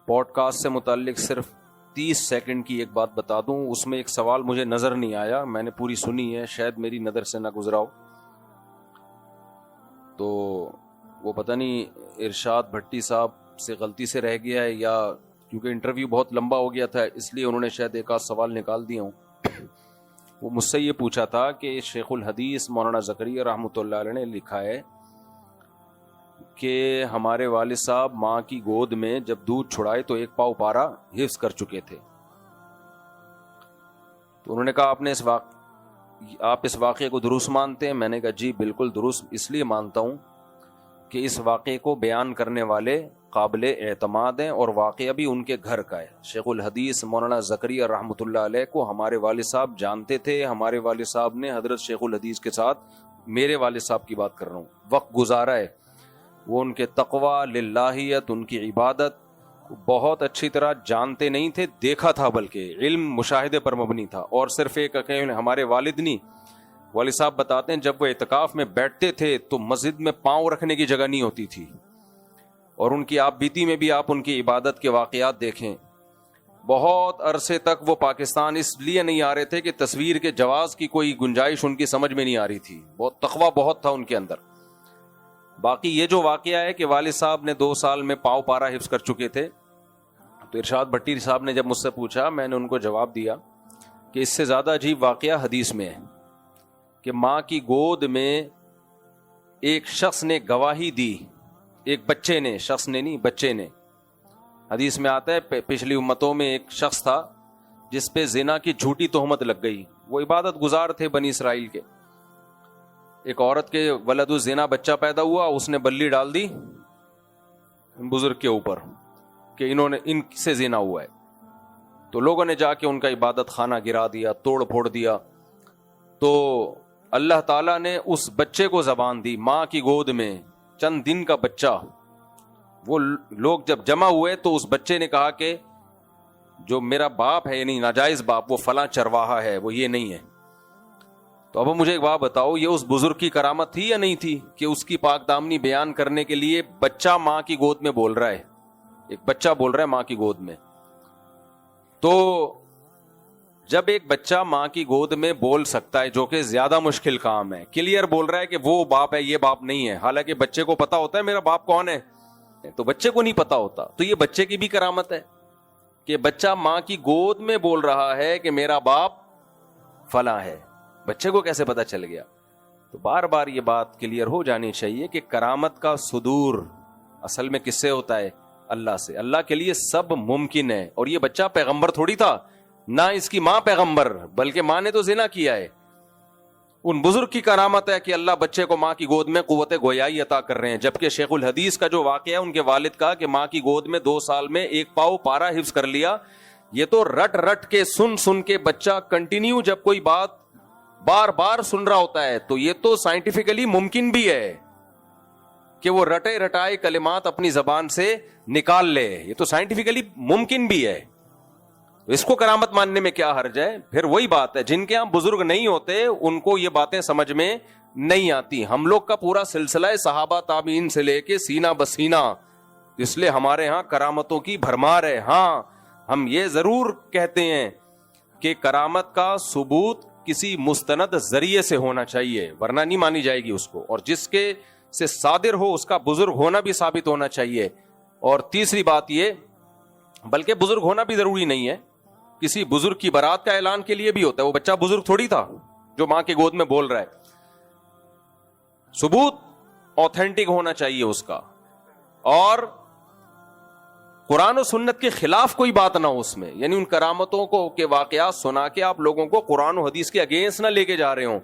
Pod cost سے متعلق صرف 30 سیکنڈ کی ایک بات بتا دوں. اس میں ایک سوال مجھے نظر نہیں آیا, میں نے پوری سنی ہے, شاید میری نظر سے نہ گزرا ہو. تو وہ پتہ نہیں ارشاد بھٹی صاحب سے غلطی سے رہ گیا ہے, یا کیونکہ انٹرویو بہت لمبا ہو گیا تھا اس لیے انہوں نے شاید ایک آدھ سوال نکال دیا ہوں. وہ مجھ سے یہ پوچھا تھا کہ شیخ الحدیث مولانا زکریا رحمۃ اللہ علیہ نے لکھا ہے کہ ہمارے والد صاحب ماں کی گود میں جب دودھ چھڑائے تو 1 پاؤ پارا حفظ کر چکے تھے. تو انہوں نے کہا آپ اس واقعے کو درست مانتے ہیں؟ میں نے کہا جی بالکل درست اس لیے مانتا ہوں کہ اس واقعے کو بیان کرنے والے قابل اعتماد ہیں اور واقعہ بھی ان کے گھر کا ہے. شیخ الحدیث مولانا زکریا رحمۃ اللہ علیہ کو ہمارے والد صاحب جانتے تھے. ہمارے والد صاحب نے حضرت شیخ الحدیث کے ساتھ, میرے والد صاحب کی بات کر رہا ہوں, وقت گزارا ہے. وہ ان کے تقویٰ, للہیت, ان کی عبادت بہت اچھی طرح جانتے نہیں تھے, دیکھا تھا, بلکہ علم مشاہدے پر مبنی تھا. اور صرف ایک ہمارے والد نہیں, والد صاحب بتاتے ہیں جب وہ اعتکاف میں بیٹھتے تھے تو مسجد میں پاؤں رکھنے کی جگہ نہیں ہوتی تھی. اور ان کی آپ بیتی میں بھی آپ ان کی عبادت کے واقعات دیکھیں. بہت عرصے تک وہ پاکستان اس لیے نہیں آ رہے تھے کہ تصویر کے جواز کی کوئی گنجائش ان کی سمجھ میں نہیں آ رہی تھی. بہت تقویٰ بہت تھا ان کے اندر. باقی یہ جو واقعہ ہے کہ والد صاحب نے 2 سال میں پاؤ پارا حفظ کر چکے تھے, تو ارشاد بھٹی صاحب نے جب مجھ سے پوچھا, میں نے ان کو جواب دیا کہ اس سے زیادہ عجیب واقعہ حدیث میں ہے کہ ماں کی گود میں ایک شخص نے گواہی دی, ایک بچے نے, شخص نے نہیں بچے نے. حدیث میں آتا ہے پچھلی امتوں میں ایک شخص تھا جس پہ زنا کی جھوٹی تہمت لگ گئی. وہ عبادت گزار تھے بنی اسرائیل کے. ایک عورت کے ولد الزنا بچہ پیدا ہوا, اس نے بلی ڈال دی بزرگ کے اوپر کہ ان سے زنا ہوا ہے. تو لوگوں نے جا کے ان کا عبادت خانہ گرا دیا, توڑ پھوڑ دیا. تو اللہ تعالیٰ نے اس بچے کو زبان دی, ماں کی گود میں چند دن کا بچہ. وہ لوگ جب جمع ہوئے تو اس بچے نے کہا کہ جو میرا باپ ہے, یعنی ناجائز باپ, وہ فلاں چرواہا ہے, وہ یہ نہیں ہے. تو اب مجھے ایک بات بتاؤ, یہ اس بزرگ کی کرامت تھی یا نہیں تھی کہ اس کی پاک دامنی بیان کرنے کے لیے بچہ ماں کی گود میں بول رہا ہے, ایک بچہ بول رہا ہے ماں کی گود میں. تو جب ایک بچہ ماں کی گود میں بول سکتا ہے, جو کہ زیادہ مشکل کام ہے, کلیئر بول رہا ہے کہ وہ باپ ہے, یہ باپ نہیں ہے, حالانکہ بچے کو پتا ہوتا ہے میرا باپ کون ہے, تو بچے کو نہیں پتا ہوتا. تو یہ بچے کی بھی کرامت ہے کہ بچہ ماں کی گود میں بول رہا ہے کہ میرا باپ فلاں ہے. بچے کو کیسے پتا چل گیا؟ تو بار بار یہ بات کلیئر ہو جانی چاہیے کہ کرامت کا صدور اصل میں کس سے ہوتا ہے؟ اللہ سے. اللہ کے لیے سب ممکن ہے. اور یہ بچہ پیغمبر تھوڑی تھا, نہ اس کی ماں پیغمبر, بلکہ ماں نے تو زنا کیا ہے. ان بزرگ کی کرامت ہے کہ اللہ بچے کو ماں کی گود میں قوت گویائی عطا کر رہے ہیں. جبکہ شیخ الحدیث کا جو واقعہ ہے ان کے والد کا کہ ماں کی گود میں 2 سال میں 1 پاؤ پارا حفظ کر لیا, یہ تو رٹ کے سن کے بچہ کنٹینیو جب کوئی بات بار بار سن رہا ہوتا ہے تو یہ تو سائنٹیفکلی ممکن بھی ہے کہ وہ رٹے رٹائے کلمات اپنی زبان سے نکال لے. یہ تو سائنٹیفکلی ممکن بھی ہے. اس کو کرامت ماننے میں کیا حرج ہے؟ پھر وہی بات ہے, جن کے ہاں بزرگ نہیں ہوتے ان کو یہ باتیں سمجھ میں نہیں آتی. ہم لوگ کا پورا سلسلہ ہے صحابہ تابعین سے لے کے سینہ بسینہ, اس لیے ہمارے ہاں کرامتوں کی بھرمار ہے. ہاں ہم یہ ضرور کہتے ہیں کہ کرامت کا ثبوت کسی مستند ذریعے سے ہونا چاہیے, ورنہ نہیں مانی جائے گی اس کو. اور جس کے سے صادر ہو اس کا بزرگ ہونا بھی ثابت ہونا چاہیے. اور تیسری بات یہ, بلکہ بزرگ ہونا بھی ضروری نہیں ہے, کسی بزرگ کی برات کا اعلان کے لیے بھی ہوتا ہے. وہ بچہ بزرگ تھوڑی تھا جو ماں کے گود میں بول رہا ہے. ثبوت اوتھینٹک ہونا چاہیے اس کا, اور قرآن و سنت کے خلاف کوئی بات نہ ہو اس میں. یعنی ان کرامتوں کو کے واقعات سنا کے آپ لوگوں کو قرآن و حدیث کے اگینسٹ نہ لے کے جا رہے ہوں.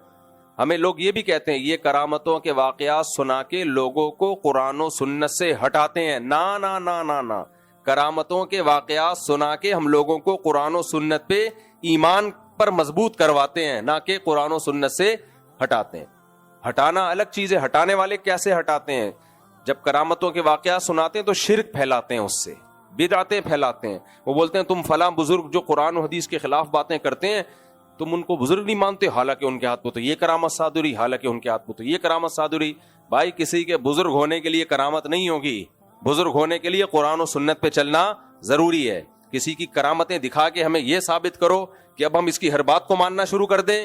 ہمیں لوگ یہ بھی کہتے ہیں یہ کرامتوں کے واقعات سنا کے لوگوں کو قرآن و سنت سے ہٹاتے ہیں. نا نا نا نا نا, کرامتوں کے واقعات سنا کے ہم لوگوں کو قرآن و سنت پہ ایمان پر مضبوط کرواتے ہیں, نہ کہ قرآن و سنت سے ہٹاتے ہیں. ہٹانا الگ چیز ہے. ہٹانے والے کیسے ہٹاتے ہیں؟ جب کرامتوں کے واقعات سناتے ہیں تو شرک پھیلاتے ہیں, اس سے بدعتیں پھیلاتے ہیں. وہ بولتے ہیں تم فلاں بزرگ جو قرآن و حدیث کے خلاف باتیں کرتے ہیں تم ان کو بزرگ نہیں مانتے, حالانکہ ان کے ہاتھ میں تو یہ کرامت صادری, حالانکہ ان کے ہاتھ میں تو یہ کرامت صادری. بھائی کسی کے بزرگ ہونے کے لیے کرامت نہیں ہوگی, بزرگ ہونے کے لیے قرآن و سنت پہ چلنا ضروری ہے. کسی کی کرامتیں دکھا کے ہمیں یہ ثابت کرو کہ اب ہم اس کی ہر بات کو ماننا شروع کر دیں,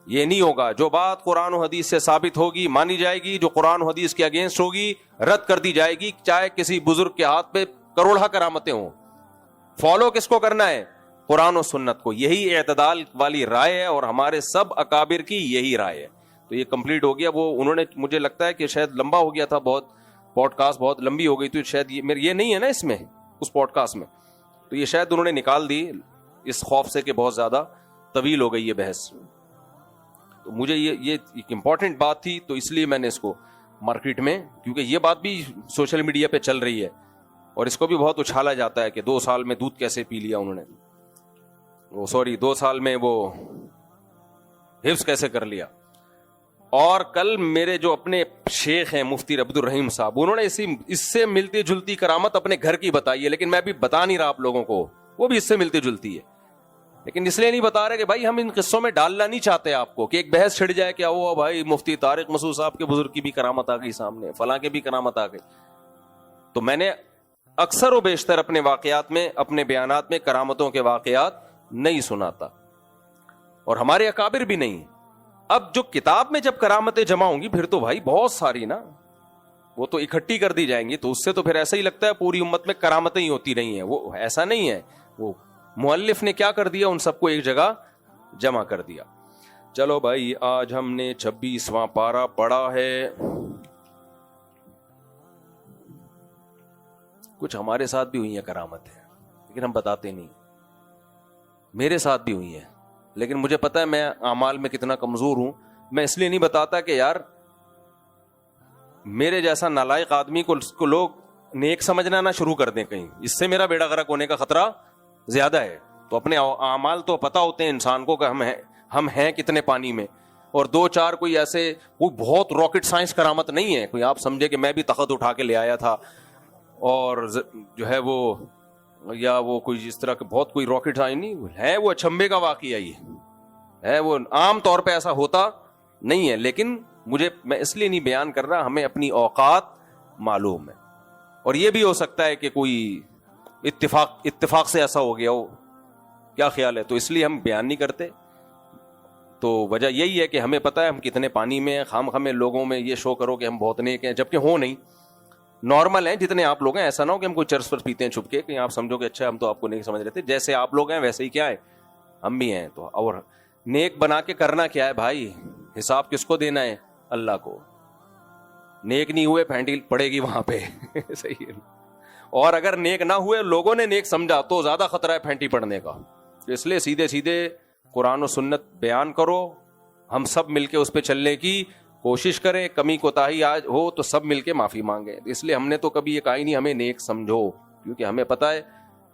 یہ نہیں ہوگا. جو بات قرآن و حدیث سے ثابت ہوگی مانی جائے گی, جو قرآن و حدیث کے اگینسٹ ہوگی رد کر دی جائے گی, چاہے کسی بزرگ کے ہاتھ پہ کروڑہ کرامتیں ہوں. فالو کس کو کرنا ہے؟ قرآن و سنت کو. یہی اعتدال والی رائے ہے اور ہمارے سب اکابر کی یہی رائے ہے. تو یہ کمپلیٹ ہو گیا. وہ انہوں نے, مجھے لگتا ہے کہ شاید لمبا ہو گیا تھا, بہت پوڈ کاسٹ بہت لمبی ہو گئی تھی شاید, یہ نہیں ہے نا اس میں, اس پوڈ کاسٹ میں, تو یہ شاید انہوں نے نکال دی اس خوف سے کہ بہت زیادہ طویل ہو گئی یہ بحث. تو مجھے یہ ایک امپورٹنٹ بات تھی, تو اس لیے میں نے اس کو مارکیٹ میں, کیونکہ یہ بات بھی سوشل میڈیا پہ چل رہی ہے اور اس کو بھی بہت اچھالا جاتا ہے کہ 2 سال میں دودھ کیسے پی لیا انہوں نے, 2 سال میں وہ حفظ کیسے کر لیا. اور کل میرے جو اپنے شیخ ہیں مفتی عبد الرحیم صاحب, انہوں نے اس سے ملتی جلتی کرامت اپنے گھر کی بتائی ہے, لیکن میں بھی بتا نہیں رہا آپ لوگوں کو, وہ بھی اس سے ملتی جلتی ہے, لیکن اس لیے نہیں بتا رہے کہ بھائی ہم ان قصوں میں ڈالنا نہیں چاہتے آپ کو کہ ایک بحث چھڑ جائے کہ وہ بھائی مفتی طارق مسعود صاحب کے بزرگ کی بھی کرامت آ گئی سامنے, فلاں کے بھی کرامت آ گئی. تو میں نے اکثر و بیشتر اپنے واقعات میں, اپنے بیانات میں کرامتوں کے واقعات نہیں سناتا, اور ہمارے اکابر بھی نہیں. اب جو کتاب میں جب کرامتیں جمع ہوں گی پھر تو بھائی بہت ساری نا, وہ تو اکٹھی کر دی جائیں گی, تو اس سے تو پھر ایسا ہی لگتا ہے پوری امت میں کرامتیں ہی ہوتی نہیں ہیں. وہ ایسا نہیں ہے. وہ مؤلف نے کیا کر دیا, ان سب کو ایک جگہ جمع کر دیا. چلو بھائی, آج ہم نے 26واں پارہ پڑھا ہے. کچھ ہمارے ساتھ بھی ہوئی ہیں کرامتیں, لیکن ہم بتاتے نہیں. میرے ساتھ بھی ہوئی ہیں, لیکن مجھے پتا ہے میں اعمال میں کتنا کمزور ہوں. میں اس لیے نہیں بتاتا کہ یار میرے جیسا نالائق آدمی کو لوگ نیک سمجھنا نہ شروع کر دیں کہیں, اس سے میرا بیڑا غرق ہونے کا خطرہ زیادہ ہے. تو اپنے اعمال تو پتا ہوتے ہیں انسان کو کہ ہم ہیں کتنے پانی میں, اور 2-4 کوئی ایسے کوئی بہت راکٹ سائنس کرامت نہیں ہے. کوئی آپ سمجھے کہ میں بھی تخت اٹھا کے لے آیا تھا اور جو ہے وہ, یا وہ کوئی اس طرح بہت کوئی راکٹ سائنس نہیں ہے. وہ اچھمبے کا واقعہ ہی ہے, وہ عام طور پہ ایسا ہوتا نہیں ہے. لیکن میں اس لیے نہیں بیان کر رہا, ہمیں اپنی اوقات معلوم ہے, اور یہ بھی ہو سکتا ہے کہ کوئی اتفاق سے ایسا ہو گیا ہو, کیا خیال ہے, تو اس لیے ہم بیان نہیں کرتے. تو وجہ یہی ہے کہ ہمیں پتہ ہے ہم کتنے پانی میں ہیں. خام خامے لوگوں میں یہ شو کرو کہ ہم بہت نیک ہیں, جبکہ ہو نہیں, نارمل ہیں جتنے آپ لوگ ہیں. ایسا نہ ہو کہ ہم کوئی چرس پر پیتے ہیں چھپ کے, کہ آپ سمجھو کہ اچھا ہم تو آپ کو نہیں سمجھ رہے تھے. جیسے آپ لوگ ہیں ویسے ہی کیا ہے, ہم بھی ہیں. تو اور نیک بنا کے کرنا کیا ہے بھائی, حساب کس کو دینا ہے, اللہ کو. نیک نہیں ہوئے پھینٹی پڑے گی وہاں پہ صحیح ہے. اور اگر نیک نہ ہوئے, لوگوں نے نیک سمجھا, تو زیادہ خطرہ ہے پھینٹی پڑنے کا. اس لیے سیدھے قرآن و سنت بیان کرو, ہم سب مل کے اس پہ چلنے کی کوشش کریں. کمی کوتاہی آج ہو تو سب مل کے معافی مانگیں. اس لیے ہم نے تو کبھی یہ کہا ہی نہیں ہمیں نیک سمجھو, کیونکہ ہمیں پتہ ہے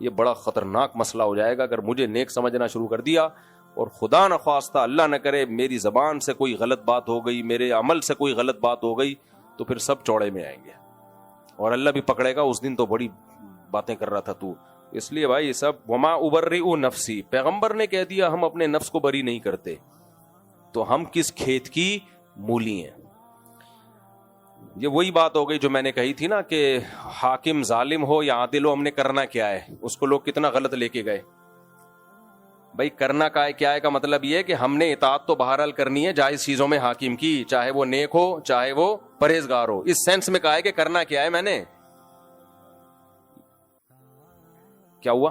یہ بڑا خطرناک مسئلہ ہو جائے گا اگر مجھے نیک سمجھنا شروع کر دیا, اور خدا نخواستہ اللہ نہ کرے میری زبان سے کوئی غلط بات ہو گئی, میرے عمل سے کوئی غلط بات ہو گئی, تو پھر سب چوڑے میں آئیں گے اور اللہ بھی پکڑے گا. اس دن تو بڑی باتیں کر رہا تھا تو. اس لیے بھائی سب, وما ابرئ نفسی, پیغمبر نے کہہ دیا ہم اپنے نفس کو بری نہیں کرتے, تو ہم کس کھیت کی مولی ہیں. یہ وہی بات ہو گئی جو میں نے کہی تھی نا کہ حاکم ظالم ہو یا عادل ہو, ہم نے کرنا کیا ہے. اس کو لوگ کتنا غلط لے کے گئے. بھائی کرنا کیا ہے کا مطلب یہ ہے کہ ہم نے اطاعت تو بہرحال کرنی ہے جائز چیزوں میں حاکم کی, چاہے وہ نیک ہو چاہے وہ پرہیزگار ہو. اس سینس میں کہا ہے کہ کرنا کیا ہے. میں نے کیا ہوا,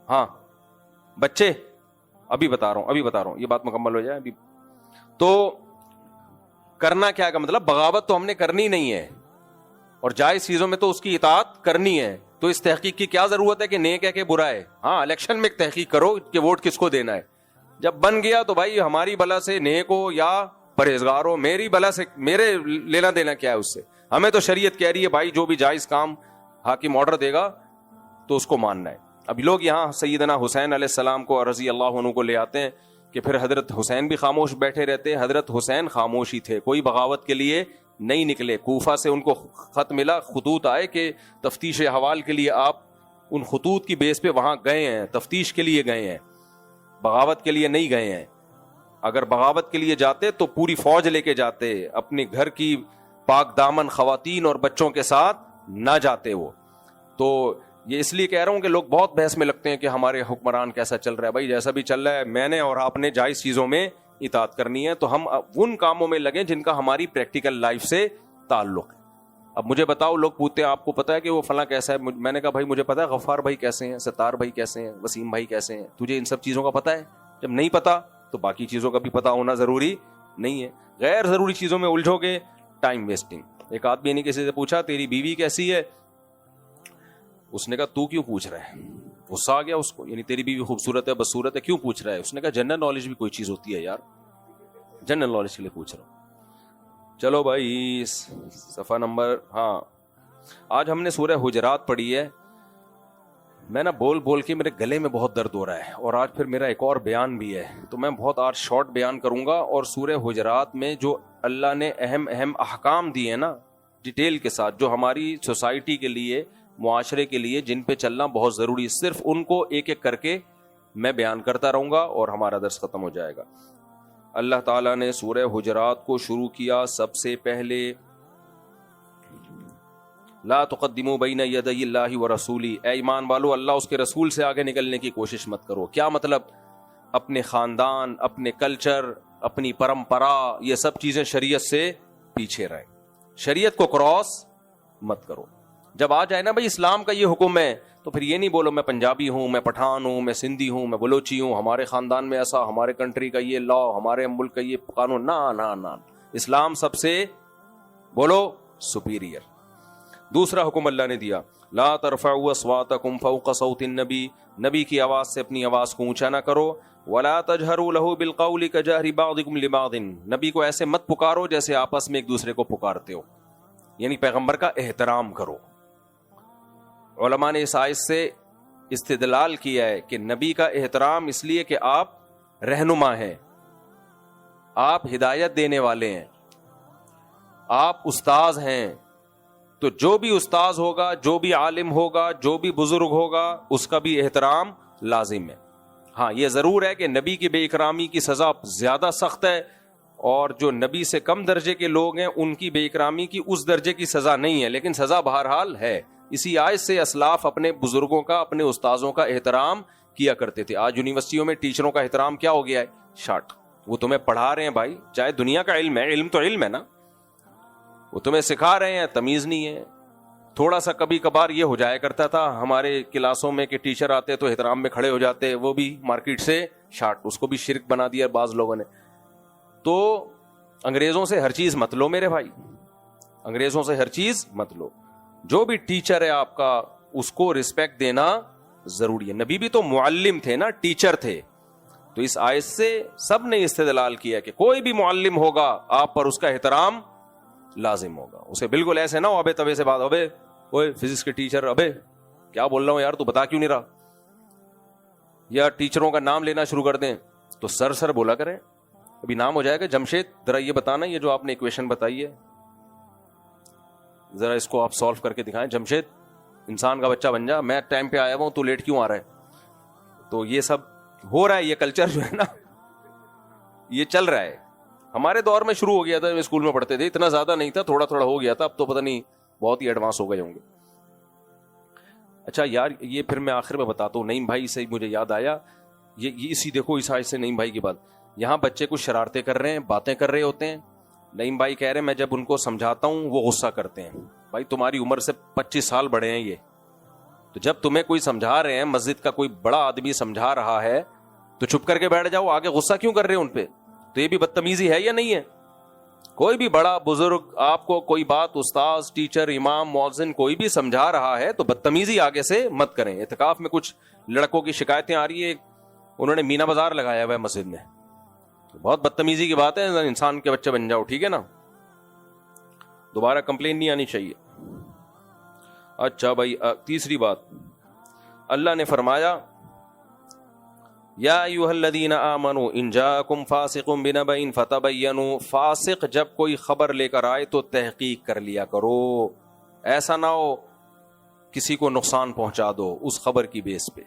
ہاں بچے ابھی بتا رہا ہوں یہ بات مکمل ہو جائے ابھی. تو کرنا کیا کا مطلب, بغاوت تو ہم نے کرنی نہیں ہے, اور جائز چیزوں میں تو اس کی اطاعت کرنی ہے. تو اس تحقیق کی کیا ضرورت ہے کہ نیک ہے کہ برا ہے. ہاں الیکشن میں ایک تحقیق کرو کہ ووٹ کس کو دینا ہے. جب بن گیا تو بھائی ہماری بلا سے نیک ہو یا پرہیزگار ہو, میری بلا سے میرے لینا دینا کیا ہے اس سے. ہمیں تو شریعت کہہ رہی ہے بھائی جو بھی جائز کام حاکم آرڈر دے گا تو اس کو ماننا ہے. ابھی لوگ یہاں سیدنا حسین علیہ السلام کو رضی اللہ عنہ کو لے آتے ہیں کہ پھر حضرت حسین بھی خاموش بیٹھے رہتے. حضرت حسین خاموش ہی تھے, کوئی بغاوت کے لیے نہیں نکلے. کوفہ سے ان کو خط ملا, خطوط آئے کہ تفتیش احوال کے لیے آپ ان خطوط کی بیس پہ وہاں گئے ہیں, تفتیش کے لیے گئے ہیں, بغاوت کے لیے نہیں گئے ہیں. اگر بغاوت کے لیے جاتے تو پوری فوج لے کے جاتے, اپنے گھر کی پاک دامن خواتین اور بچوں کے ساتھ نہ جاتے وہ. تو یہ اس لیے کہہ رہا ہوں کہ لوگ بہت بحث میں لگتے ہیں کہ ہمارے حکمران کیسا چل رہا ہے. بھائی جیسا بھی چل رہا ہے, میں نے اور آپ نے جائز چیزوں میں اطاعت کرنی ہے, تو ہم ان کاموں میں لگیں جن کا ہماری پریکٹیکل لائف سے تعلق ہے. اب مجھے بتاؤ, لوگ پوچھتے ہیں آپ کو پتا ہے کہ وہ فلاں کیسا ہے, میں نے کہا بھائی مجھے پتا ہے غفار بھائی کیسے ہیں, ستار بھائی کیسے ہیں, وسیم بھائی کیسے ہیں, تجھے ان سب چیزوں کا پتا ہے؟ جب نہیں پتا تو باقی چیزوں کا بھی پتا ہونا ضروری نہیں ہے. غیر ضروری چیزوں میں الجھو گے, ٹائم ویسٹنگ. ایک آدمی نے کسی سے پوچھا تیری بیوی کیسی ہے, اس نے کہا تو کیوں پوچھ رہا ہے؟ غصہ آ گیا اس کو, یعنی تیری بیوی خوبصورت ہے, بدصورت ہے, کیوں پوچھ رہا ہے؟ اس نے کہا جنرل نالج بھی کوئی چیز ہوتی ہے یار, جنرل نالج کے لیے پوچھ رہا ہوں. چلو بھائی صفحہ نمبر, ہاں آج ہم نے سورہ حجرات پڑھی ہے. میں نا بول بول کے میرے گلے میں بہت درد ہو رہا ہے, اور آج پھر میرا ایک اور بیان بھی ہے, تو میں بہت آج شارٹ بیان کروں گا. اور سورہ حجرات میں جو اللہ نے اہم اہم احکام دیے ہیں نا ڈیٹیل کے ساتھ, جو ہماری سوسائٹی کے لیے, معاشرے کے لیے, جن پہ چلنا بہت ضروری, صرف ان کو ایک ایک کر کے میں بیان کرتا رہوں گا اور ہمارا درس ختم ہو جائے گا. اللہ تعالیٰ نے سورہ حجرات کو شروع کیا سب سے پہلے لا تقدموا بین یدی اللہ ورسولہ, اے ایمان والو اللہ اس کے رسول سے آگے نکلنے کی کوشش مت کرو. کیا مطلب؟ اپنے خاندان, اپنے کلچر, اپنی پرمپرا, یہ سب چیزیں شریعت سے پیچھے رہیں, شریعت کو کراس مت کرو. جب آ جائے نا بھائی اسلام کا یہ حکم ہے, تو پھر یہ نہیں بولو میں پنجابی ہوں, میں پٹھان ہوں, میں سندھی ہوں, میں بلوچی ہوں, ہمارے خاندان میں ایسا, ہمارے کنٹری کا یہ لا, ہمارے ملک کا یہ قانون. نا نا نا, اسلام سب سے بولو سپیریئر. دوسرا حکم اللہ نے دیا لا ترفعوا اصواتکم فوق صوت النبی, نبی کی آواز سے اپنی آواز کو اونچا نہ کرو. ولا تجہروا له بالقول کجہر بعضکم لبعض, نبی کو ایسے مت پکارو جیسے آپس میں ایک دوسرے کو پکارتے ہو, یعنی پیغمبر کا احترام کرو. علماء نے اس آیت سے استدلال کیا ہے کہ نبی کا احترام اس لیے کہ آپ رہنما ہیں, آپ ہدایت دینے والے ہیں, آپ استاذ ہیں, تو جو بھی استاذ ہوگا, جو بھی عالم ہوگا, جو بھی بزرگ ہوگا, اس کا بھی احترام لازم ہے. ہاں یہ ضرور ہے کہ نبی کی بے اکرامی کی سزا زیادہ سخت ہے, اور جو نبی سے کم درجے کے لوگ ہیں ان کی بے اکرامی کی اس درجے کی سزا نہیں ہے, لیکن سزا بہرحال ہے. اسی آیت سے اسلاف اپنے بزرگوں کا, اپنے استاذوں کا احترام کیا کرتے تھے. آج یونیورسٹیوں میں ٹیچروں کا احترام کیا ہو گیا ہے؟ شارٹ. وہ تمہیں پڑھا رہے ہیں بھائی, چاہے دنیا کا علم ہے, علم تو علم ہے نا, وہ تمہیں سکھا رہے ہیں, تمیز نہیں ہے. تھوڑا سا کبھی کبھار یہ ہو جایا کرتا تھا ہمارے کلاسوں میں کہ ٹیچر آتے تو احترام میں کھڑے ہو جاتے, وہ بھی مارکیٹ سے شارٹ, اس کو بھی شرک بنا دیا بعض لوگوں نے. تو انگریزوں سے ہر چیز مت لو میرے بھائی, انگریزوں سے ہر چیز مت لو. جو بھی ٹیچر ہے آپ کا, اس کو رسپیکٹ دینا ضروری ہے. نبی بھی تو معلم تھے نا, ٹیچر تھے. تو اس آیت سے سب نے استدلال کیا کہ کوئی بھی معلم ہوگا آپ پر اس کا احترام لازم ہوگا. اسے بالکل ایسے نہ ہو ابے تبے سے بات, ابے اوے فزکس کے ٹیچر, ابے کیا بول رہا ہوں یار, تو بتا کیوں نہیں رہا, یا ٹیچروں کا نام لینا شروع کر دیں تو سر بولا کریں. ابھی نام ہو جائے گا جمشید, ذرا یہ بتانا, یہ جو آپ نے ایکویشن بتائی ہے ذرا اس کو آپ سالو کر کے دکھائیں. جمشید انسان کا بچہ بن جا, میں ٹائم پہ آیا ہوں, تو لیٹ کیوں آ رہا ہے. تو یہ سب ہو رہا ہے, یہ کلچر جو ہے نا یہ چل رہا ہے. ہمارے دور میں شروع ہو گیا تھا, اسکول میں پڑھتے تھے, اتنا زیادہ نہیں تھا, تھوڑا تھوڑا ہو گیا تھا, اب تو پتہ نہیں بہت ہی ایڈوانس ہو گئے ہوں گے. اچھا یار, یہ پھر میں آخر میں بتاتا ہوں. نعیم بھائی سے مجھے یاد آیا, یہ اسی دیکھو اس آیت سے نعیم بھائی کی بات. یہاں بچے کچھ شرارتیں کر رہے ہیں, باتیں کر رہے ہوتے ہیں, نعیم بھائی کہہ رہے ہیں میں جب ان کو سمجھاتا ہوں وہ غصہ کرتے ہیں. بھائی تمہاری عمر سے 25 سال بڑے ہیں یہ, تو جب تمہیں کوئی سمجھا رہے ہیں, مسجد کا کوئی بڑا آدمی سمجھا رہا ہے, تو چپ کر کے بیٹھ جاؤ, آگے غصہ کیوں کر رہے ہیں ان پہ. تو یہ بھی بدتمیزی ہے یا نہیں ہے؟ کوئی بھی بڑا بزرگ آپ کو کوئی بات, استاذ, ٹیچر, امام, مؤذن کوئی بھی سمجھا رہا ہے تو بدتمیزی آگے سے مت کریں. اعتکاف میں کچھ لڑکوں کی شکایتیں آ رہی ہے, انہوں نے مینا بازار لگایا ہوا ہے مسجد میں, تو بہت بدتمیزی کی بات ہے, انسان کے بچے بن جاؤ, ٹھیک ہے نا, دوبارہ کمپلین نہیں آنی چاہیے. اچھا بھائی, تیسری بات اللہ نے فرمایا یا ایھا الذین آمنوا ان جاءکم فاسق بنبأ فتبینوا, فاسق جب کوئی خبر لے کر آئے تو تحقیق کر لیا کرو, ایسا نہ ہو کسی کو نقصان پہنچا دو اس خبر کی بیس پہ.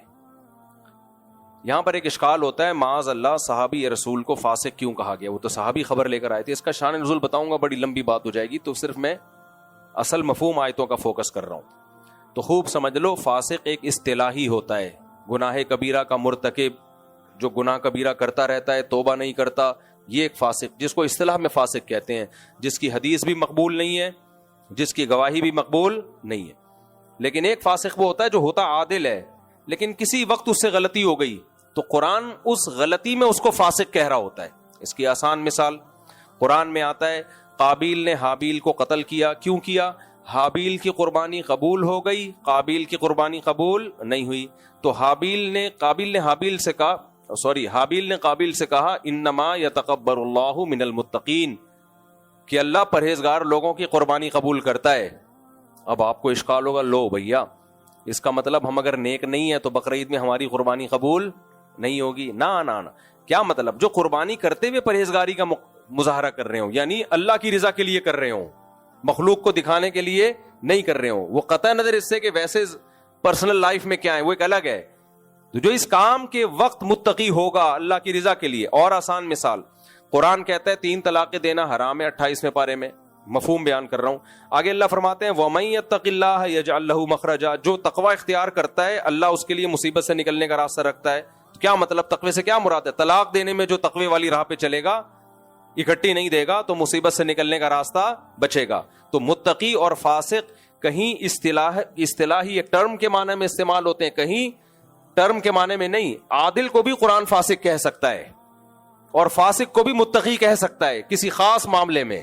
یہاں پر ایک اشکال ہوتا ہے, معاذ اللہ صحابی رسول کو فاسق کیوں کہا گیا, وہ تو صحابی خبر لے کر آئے تھے. اس کا شان نزول بتاؤں گا, بڑی لمبی بات ہو جائے گی, تو صرف میں اصل مفہوم آیتوں کا فوکس کر رہا ہوں. تو خوب سمجھ لو, فاسق ایک اصطلاحی ہوتا ہے, گناہ کبیرہ کا مرتکب, جو گناہ کبیرہ کرتا رہتا ہے, توبہ نہیں کرتا, یہ ایک فاسق, جس کو اصطلاح میں فاسق کہتے ہیں, جس کی حدیث بھی مقبول نہیں ہے, جس کی گواہی بھی مقبول نہیں ہے. لیکن ایک فاسق وہ ہوتا ہے جو ہوتا عادل ہے, لیکن کسی وقت اس سے غلطی ہو گئی, تو قرآن اس غلطی میں اس کو فاسق کہہ رہا ہوتا ہے. اس کی آسان مثال قرآن میں آتا ہے, قابیل نے حابیل کو قتل کیا. کیوں کیا؟ حابیل کی قربانی قبول ہو گئی, قابیل کی قربانی قبول نہیں ہوئی. تو حابیل نے قابیل سے کہا انما یتقبل اللہ من المتقین, کہ اللہ پرہیزگار لوگوں کی قربانی قبول کرتا ہے. اب آپ کو اشکال ہوگا, لو بھیا اس کا مطلب ہم اگر نیک نہیں ہیں تو بقرعید میں ہماری قربانی قبول نہیں ہوگی؟ نہ کیا مطلب؟ جو قربانی کرتے ہوئے پرہیزگاری کا مظاہرہ کر رہے ہوں, یعنی اللہ کی رضا کے لیے کر رہے ہوں, مخلوق کو دکھانے کے لیے نہیں کر رہے ہوں. وہ قطع نظر اس سے کہ ویسے پرسنل لائف میں کیا ہے وہ ایک الگ ہے. تو جو اس کام کے وقت متقی ہوگا اللہ کی رضا کے لیے. اور آسان مثال, قرآن کہتا ہے 3 طلاقیں دینا حرام ہے 28ویں پارے میں, مفہوم بیان کر رہا ہوں. آگے اللہ فرماتے ہیں وَمَن يَتَّقِ اللَّهَ يَجْعَل لَّهُ مَخْرَجًا, جو تقوی اختیار کرتا ہے اللہ اس کے لیے مصیبت سے نکلنے کا راستہ رکھتا ہے. کیا مطلب؟ تقوی سے کیا مراد ہے؟ طلاق دینے میں جو تقوی والی راہ پہ چلے گا, اکٹھی نہیں دے گا, تو مصیبت سے نکلنے کا راستہ بچے گا. تو متقی اور فاسق کہیں اصطلاحی ایک ٹرم کے معنی میں استعمال ہوتے ہیں, کہیں ٹرم کے معنی میں نہیں. عادل کو بھی قرآن فاسق کہہ سکتا ہے اور فاسق کو بھی متقی کہہ سکتا ہے کسی خاص معاملے میں.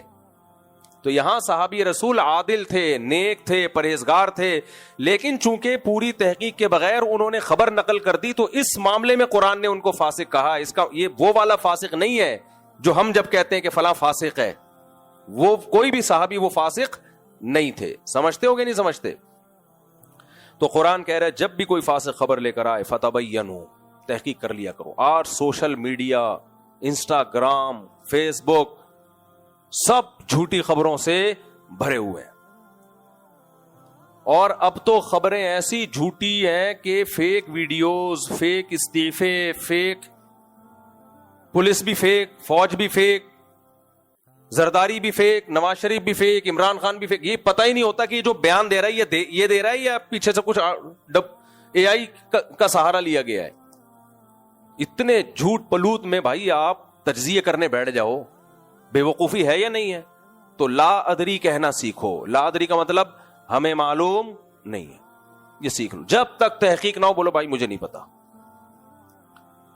تو یہاں صحابی رسول عادل تھے, نیک تھے, پرہیزگار تھے, لیکن چونکہ پوری تحقیق کے بغیر انہوں نے خبر نقل کر دی تو اس معاملے میں قرآن نے ان کو فاسق کہا. اس کا یہ وہ والا فاسق نہیں ہے جو ہم جب کہتے ہیں کہ فلاں فاسق ہے, وہ کوئی بھی صحابی وہ فاسق نہیں تھے. سمجھتے ہو گے نہیں سمجھتے؟ تو قرآن کہہ رہا ہے جب بھی کوئی فاسق خبر لے کر آئے فتبینوا, تحقیق کر لیا کرو. اور سوشل میڈیا, انسٹاگرام, فیس بک, سب جھوٹی خبروں سے بھرے ہوئے ہیں. اور اب تو خبریں ایسی جھوٹی ہیں کہ فیک ویڈیوز, فیک استعفے, فیک پولیس بھی فیک, فوج بھی فیک, زرداری بھی فیک, نواز شریف بھی فیک, عمران خان بھی فیک. یہ پتہ ہی نہیں ہوتا کہ جو بیان دے رہا ہے یہ دے رہا ہے یا پیچھے سے کچھ اے آئی کا سہارا لیا گیا ہے. اتنے جھوٹ پلوت میں بھائی آپ تجزیے کرنے بیٹھ جاؤ, بے وقوفی ہے یا نہیں ہے؟ تو لا ادری کہنا سیکھو. لا ادری کا مطلب ہمیں معلوم نہیں ہے, یہ سیکھ لو. جب تک تحقیق نہ ہو بولو بھائی مجھے نہیں پتا.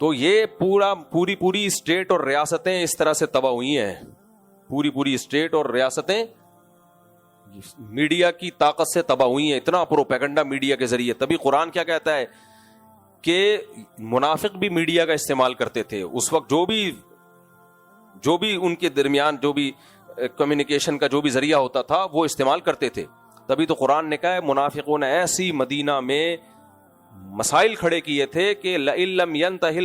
تو یہ پوری اسٹیٹ اور ریاستیں اس طرح سے تباہ ہوئی ہیں, پوری اسٹیٹ اور ریاستیں میڈیا کی طاقت سے تباہ ہوئی ہیں, اتنا پروپیگنڈا میڈیا کے ذریعے. تبھی قرآن کیا کہتا ہے کہ منافق بھی میڈیا کا استعمال کرتے تھے اس وقت, جو بھی ان کے درمیان جو بھی کمیونیکیشن کا جو بھی ذریعہ ہوتا تھا وہ استعمال کرتے تھے. تبھی تو قرآن نے کہا ہے منافقوں نے ایسی مدینہ میں مسائل کھڑے کیے تھے کہ لئن لم ينتهِ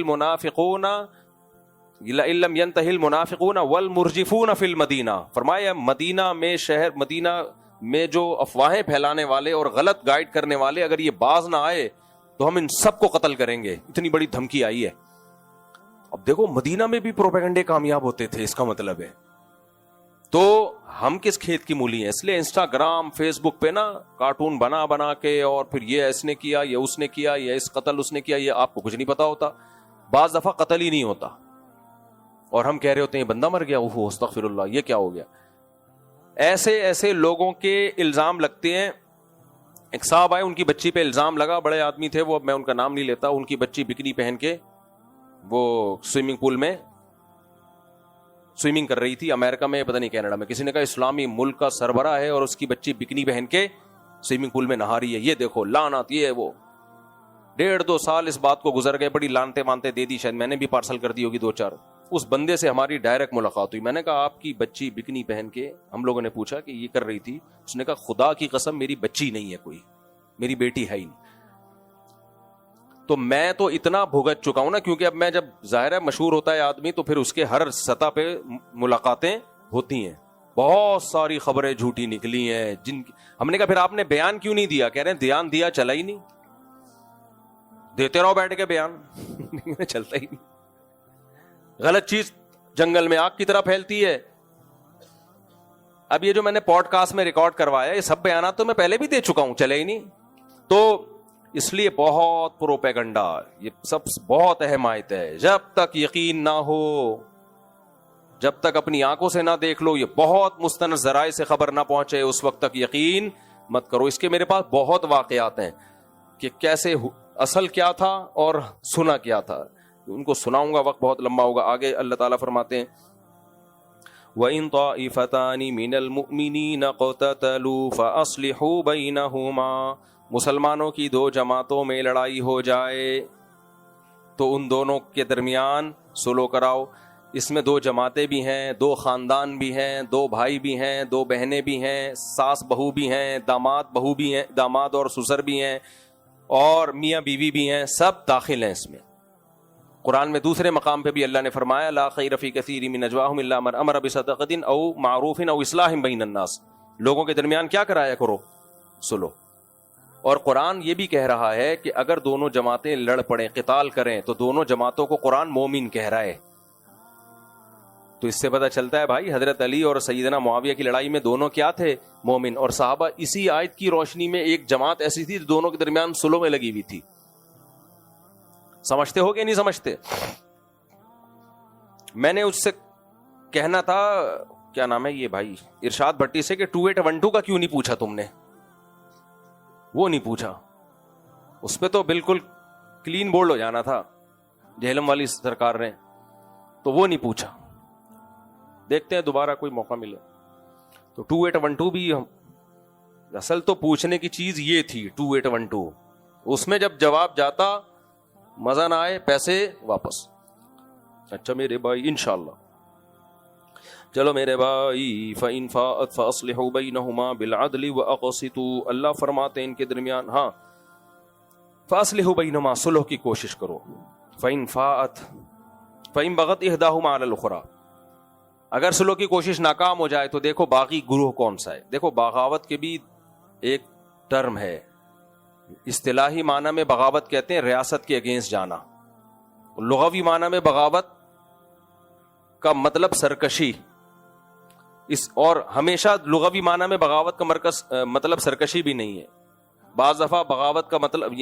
المنافقون والمرجفون فی المدینہ. فرمایا مدینہ میں, شہر مدینہ میں جو افواہیں پھیلانے والے اور غلط گائیڈ کرنے والے اگر یہ باز نہ آئے تو ہم ان سب کو قتل کریں گے. اتنی بڑی دھمکی آئی ہے. اب دیکھو مدینہ میں بھی پروپیگنڈے کامیاب ہوتے تھے, اس کا مطلب ہے تو ہم کس کھیت کی مولی ہیں. اس لیے انسٹاگرام, فیس بک پہ نا کارٹون بنا کے اور پھر یہ اس نے کیا, یہ اس نے کیا, یہ اس قتل اس نے کیا, یہ آپ کو کچھ نہیں پتا ہوتا. بعض دفعہ قتل ہی نہیں ہوتا اور ہم کہہ رہے ہوتے ہیں بندہ مر گیا, اوہ استغفر اللہ, یہ کیا ہو گیا. ایسے لوگوں کے الزام لگتے ہیں. ایک صاحب آئے, ان کی بچی پہ الزام لگا, بڑے آدمی تھے وہ, میں ان کا نام نہیں لیتا. ان کی بچی بکنی پہن کے وہ سوئمنگ پول میں سوئمنگ کر رہی تھی, امریکہ میں پتہ نہیں کینیڈا میں. کسی نے کہا اسلامی ملک کا سربراہ ہے اور اس کی بچی بکنی پہن کے سوئمنگ پول میں نہا رہی ہے, یہ دیکھو لعنت, یہ ہے وہ. 1.5-2 سال اس بات کو گزر گئے, بڑی لانتے مانتے دے دی, شاید میں نے بھی پارسل کر دی ہوگی 2-4. اس بندے سے ہماری ڈائریکٹ ملاقات ہوئی. میں نے کہا آپ کی بچی بکنی پہن کے, ہم لوگوں نے پوچھا کہ یہ کر رہی تھی. اس نے کہا خدا کی قسم میری بچی نہیں ہے کوئی, میری بیٹی ہے ہی نہیں. تو میں تو اتنا بھگت چکا ہوں نا, کیونکہ اب میں جب ظاہر ہے مشہور ہوتا ہے آدمی تو پھر اس کے ہر سطح پہ ملاقاتیں ہوتی ہیں. بہت ساری خبریں جھوٹی نکلی ہیں ہم نے کہا پھر آپ نے بیان کیوں نہیں دیا؟ کہہ رہے ہیں دھیان دیا چلا ہی نہیں. دیتے رہو بیٹھ کے بیان چلتا ہی نہیں. غلط چیز جنگل میں آگ کی طرح پھیلتی ہے. اب یہ جو میں نے پوڈ کاسٹ میں ریکارڈ کروایا یہ سب بیانات تو میں پہلے بھی دے چکا ہوں, چلے ہی نہیں. تو اس لیے بہت پروپیگنڈا, یہ سب بہت اہم آیت ہے. جب تک یقین نہ ہو, جب تک اپنی آنکھوں سے نہ دیکھ لو, یہ بہت مستند ذرائع سے خبر نہ پہنچے, اس وقت تک یقین مت کرو. اس کے میرے پاس بہت واقعات ہیں کہ کیسے اصل کیا تھا اور سنا کیا تھا, ان کو سناؤں گا, وقت بہت لمبا ہوگا. آگے اللہ تعالیٰ فرماتے ہیں وَإِن طَائِفَتَانِ مِنَ الْمُؤْمِنِينَ اقْتَتَلُوا فَأَصْلِحُوا بَيْنَهُمَا, مسلمانوں کی دو جماعتوں میں لڑائی ہو جائے تو ان دونوں کے درمیان صلح کراؤ. اس میں دو جماعتیں بھی ہیں, دو خاندان بھی ہیں, دو بھائی بھی ہیں, دو بہنیں بھی ہیں, ساس بہو بھی ہیں, داماد بہو بھی ہیں, داماد اور سسر بھی ہیں, اور میاں بیوی بھی ہیں, سب داخل ہیں اس میں. قرآن میں دوسرے مقام پہ بھی اللہ نے فرمایا لا خیر فی کثیر من نجواہم الا من امر بصدقۃ او معروف او اصلاح بین الناس, لوگوں کے درمیان کیا کرایا کرو, صلح. اور قرآن یہ بھی کہہ رہا ہے کہ اگر دونوں جماعتیں لڑ پڑیں, قتال کریں, تو دونوں جماعتوں کو قرآن مومن کہہ رہا ہے. تو اس سے پتہ چلتا ہے بھائی حضرت علی اور سیدنا معاویہ کی لڑائی میں دونوں کیا تھے, مومن. اور صحابہ اسی آیت کی روشنی میں ایک جماعت ایسی تھی دونوں کے درمیان صلح میں لگی ہوئی تھی. سمجھتے ہو کہ نہیں سمجھتے؟ میں نے اس سے کہنا تھا, کیا نام ہے یہ بھائی ارشاد بھٹی سے, کہ 2812 کا کیوں نہیں پوچھا تم نے, وہ نہیں پوچھا. اس پہ تو بالکل کلین بولڈ ہو جانا تھا جہلم والی سرکار نے, تو وہ نہیں پوچھا. دیکھتے ہیں دوبارہ کوئی موقع ملے تو 2812 بھی اصل تو پوچھنے کی چیز یہ تھی. 2812 اس میں جب جواب جاتا مزہ نہ آئے, پیسے واپس. اچھا میرے بھائی انشاءاللہ, چلو میرے بھائی فَإِن فَاءَتْ فَأَصْلِحُوا بَيْنَهُمَا بِالْعَدْلِ وَأَقْسِطُوا, اللہ فرماتے ہیں ان کے درمیان, ہاں فَأَصْلِحُوا بَيْنَهُمَا, صلح کی کوشش کرو. فَإِن فَاءَتْ فَإِن بَغَتْ إِحْدَاهُمَا عَلَى الْأُخْرَى, اگر صلح کی کوشش ناکام ہو جائے تو دیکھو باقی گروہ کون سا ہے. دیکھو بغاوت کے بھی ایک ٹرم ہے, اصطلاحی معنی میں بغاوت کہتے ہیں ریاست کے اگینسٹ جانا, لغوی معنی میں بغاوت کا مطلب سرکشی. اور ہمیشہ لغوی معنی میں بغاوت کا مطلب سرکشی بھی نہیں ہے. بعض دفعہ بغاوت کا مطلب یہ